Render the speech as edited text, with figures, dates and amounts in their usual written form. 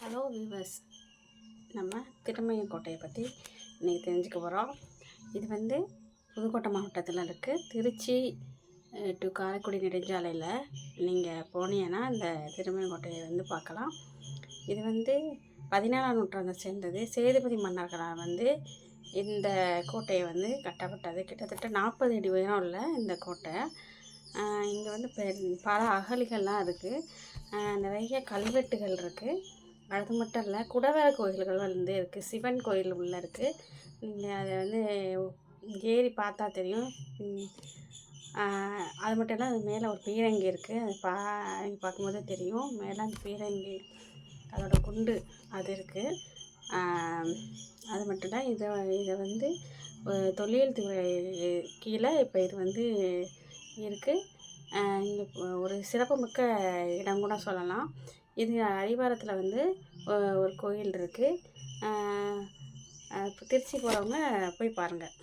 Hello viewers, நம்ம திருமயம் கோட்டையை பற்றி இன்றைக்கி தெரிஞ்சுக்க போகிறோம். இது வந்து புதுக்கோட்டை மாவட்டத்தில் இருக்குது. திருச்சி டு காரைக்குடி நெடுஞ்சாலையில் நீங்கள் போனீங்கன்னா இந்த திருமயம் கோட்டையை வந்து பார்க்கலாம். இது வந்து 17ஆம் நூற்றாண்டை சேர்ந்தது. சேதுபதி மன்னர்களால் வந்து இந்த கோட்டையை வந்து கட்டப்பட்டது. கிட்டத்தட்ட 40 அடி உயரம் உள்ள இந்த கோட்டை. இங்கே வந்து பல அகழிகள்லாம் இருக்குது. நிறைய கல்வெட்டுகள் இருக்குது. அது மட்டும் இல்லை, குடவர கோயில்கள் வந்து இருக்குது. சிவன் கோயில் உள்ளே இருக்குது. நீங்கள் அதை வந்து ஏறி பார்த்தா தெரியும். அது மட்டும் இல்லை, அது மேலே ஒரு பீரங்கி இருக்குது. அது பார்க்கும்போது தெரியும். மேலே அந்த பீரங்கி அதோட குண்டு அது இருக்குது. அது மட்டும் இல்லை, இதை வந்து தொல்லியல் துறை கீழே இப்போ இது வந்து இருக்குது. இங்கே ஒரு சிறப்புமிக்க இடம் கூட சொல்லலாம். இது அடிவாரத்தில் வந்து ஒரு கோயில் இருக்குது. திருச்சி போகிறவங்க போய் பாருங்கள்.